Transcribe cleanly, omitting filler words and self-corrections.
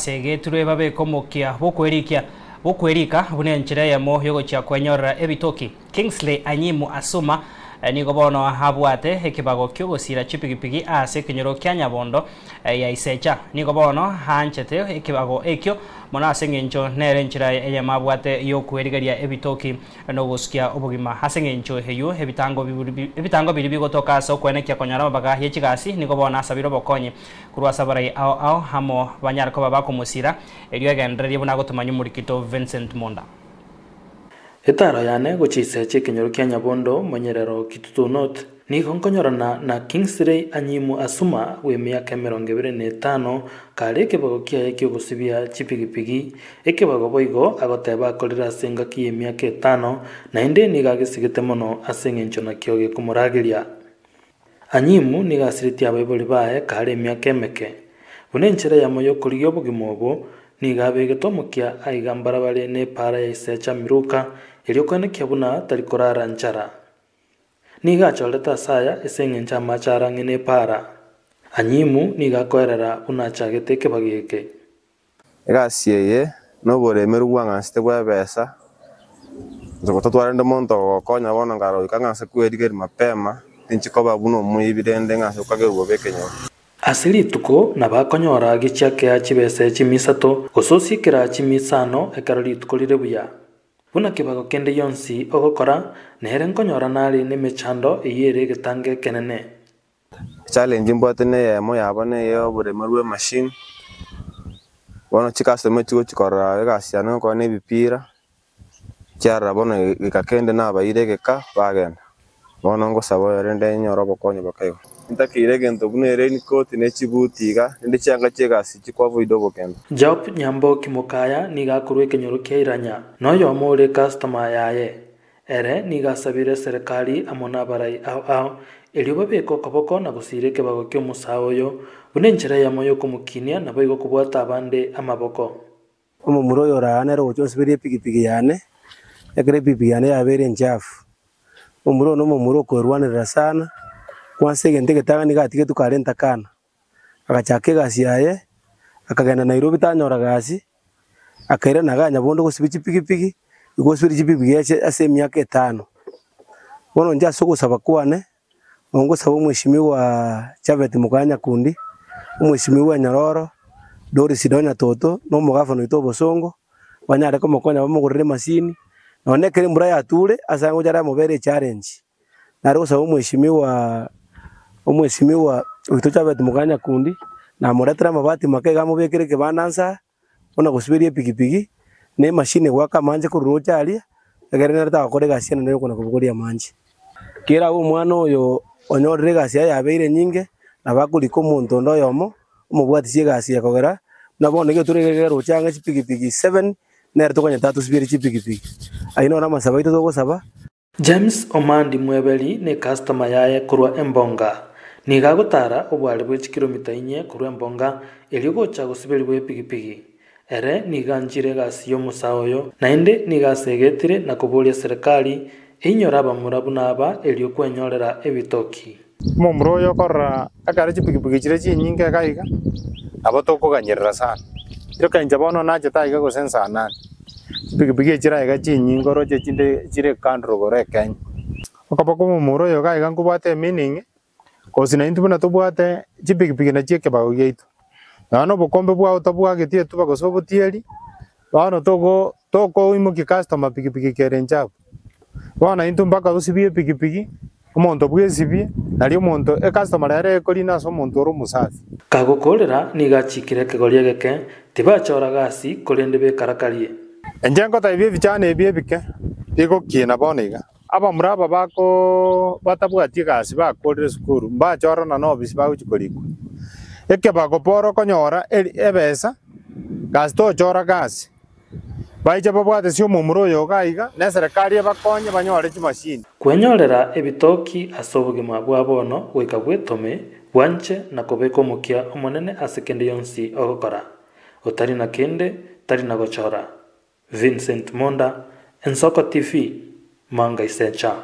segeturwe babekomokia bokwerika bune nchira yamo yogocha kwenyorera ebitoki. Kingsley Anyimu Asuma nigo bono habwate ekibago kyogosira chipigipigi ase kinyoro kya Nyabondo ya Isecha. Nigo bono hanchete ekibago ekyo mona asengencho nere nchira eyamabwate yokwerigaria ebitoki no guskia obugima asengencho heyo ebitango biri bigotoka so kwenekya konyara baga yechigasi nigo bono asabiro bokonye kurwa sabarai ao hamo banyarko babako musira eriyo gendrerie buna gotumanyu murikito Vincent Monda. Etaro yane gochiseche kinyoro kya Nyabondo monyerero kitutunot ni konkonyorana na Kingsley Anyimu Asuma we miaka 25 kare kebago kya ekigosibia chipigipigi ekebago boigo agoteba akorira senga ki miaka 5 na inde nigagisigete mono asengencho na kyoge kumuragiria. Anyimu nigasiritia abeboli bae kare miaka emeke bunenchera yamoyo kuriyo bugimobo nigabegetomukya aigambara bale ne para ya Isecha miruka eliokone kyabuna talikorara nchara niga choleta saya esengencha machara ngene para. Anyimu niga koerera unachagete kebageke egasieye no boremere gwangaste bwa besa zokototwara ndemonto gokonya bono ngaro ikangase kweriger mapema tinchikoba buno muibirende ngase ukagerwo bekenyo asili tuko na bakonyora gichake ya chibese chimisato gososikira chimisano ekaroli tukolire buya buna kibago kende yonsi ogokora nere nkonyora nali nemechando eyere getange kenene challenge mbotene yemo yabone yo buremerwe machine bono chikasome chigo chikora egasiana ko ne bipira cyara bono ikakende nabayirege bagenda bono ngo sabo yarende nyoro bokonye bakayo ntakire gento bunere ni koti ne chibutiga ndi cyanga cyegasi chikwavu idobokenda Job Nyambo Kimukaya nigakurwe kinyoro kya Iranya noyo more customer yaye ere nigasabire serikali amona barai ao eliyo babeko kaboko na gusire kebago kyo musaoyo bunenchera yamoyo kumukinia na boigo kubwata abande amaboko umumuro yorana ro cyosibiriye pigipigi yane ekere pigipigi yane yabere nchafu umuro no mumuro ko rwanira sana kwanse gente getanga nigatike tukarenta kana agachake gasi yaye akagenda Nairobi tanyora gasi akaira naga Nyabondo gosibichi pigipigi igosibiri pigipigi ase myaka 5 bono nja soko sabakwane ngo sabo mweshimiwa Chavete Mukanya kundi mweshimiwa Nyaroro Doris Donya Toto no mugafano itobo songo banyare ko mokonya bamugurire masini none kere mbura yature asango jara mubere challenge naro sabo mweshimiwa Chavete Mukanya kundi na muretera mabati make gamubekere ke banansa ona gusibiriye pigipigi ne machine gwaka manje ku rochalia egere nereta akore gasiana ne kona kubugoria manje kira umwana oyo onyorire gasi yabeire nyinge na bakuliko muntu ndo yomo umubwatisie gasi yakogera nabone ke turege rochanga chipigipigi 7 nere tokonya 3 sibiri chipigipigi aino na masaba ito gosaba. James Omandi Mwebeli ne customer yaye kurwa Embonga nigagutara obwali bwe kilomita 4 kurwa Embonga eliyogocha gusibiri bwe pigipigi ere niganjire gasi yo musaoyo na inde nigasegetire na kubulia serikali inyora bamurabu naba eliyokwenyorera ebitoki mumuro yo korra akare chipigipigi chire chinyinge kaiga abotoko ganyerera sana yo kanje bono naje taiga gosensa nani pigipigi chira iga chinyingo roche chinde chire kandro gore kenya okabako mumuro yo kaiga ngubate meaning kosina intubuna tubwate chipigipigi na chieke bago yeito nano bokombe bwa utabwa getie tuba gosobutieli bano toko imuki customer pigipigi kerenja bana into mpaka usibie pigipigi umuntu bwesibie nali umuntu customer yare kolina so umuntu oro musafi kagokorera nigachikire kegoria geke tibachora gasi kolende be karakarie enjengo taibie bichane ebie bike biko kiena boniga aba muraba bako batabwatie gasi bakorire sukuru mbachora na no bisi baguchikoriko eke bagoporo konyora ebesa gasi to chora gasi baije babwate sio mumuro yo gaiga na serikali bakonye banyore chimashini kwenyorera ebitoki asobugima bwa bono gwika gwetome bwanche na kobeko mukia omonene asekende yonsi ogokora utari na kende tari na gochora. Vincent Monda, Ensoko TV, Manga Isecha.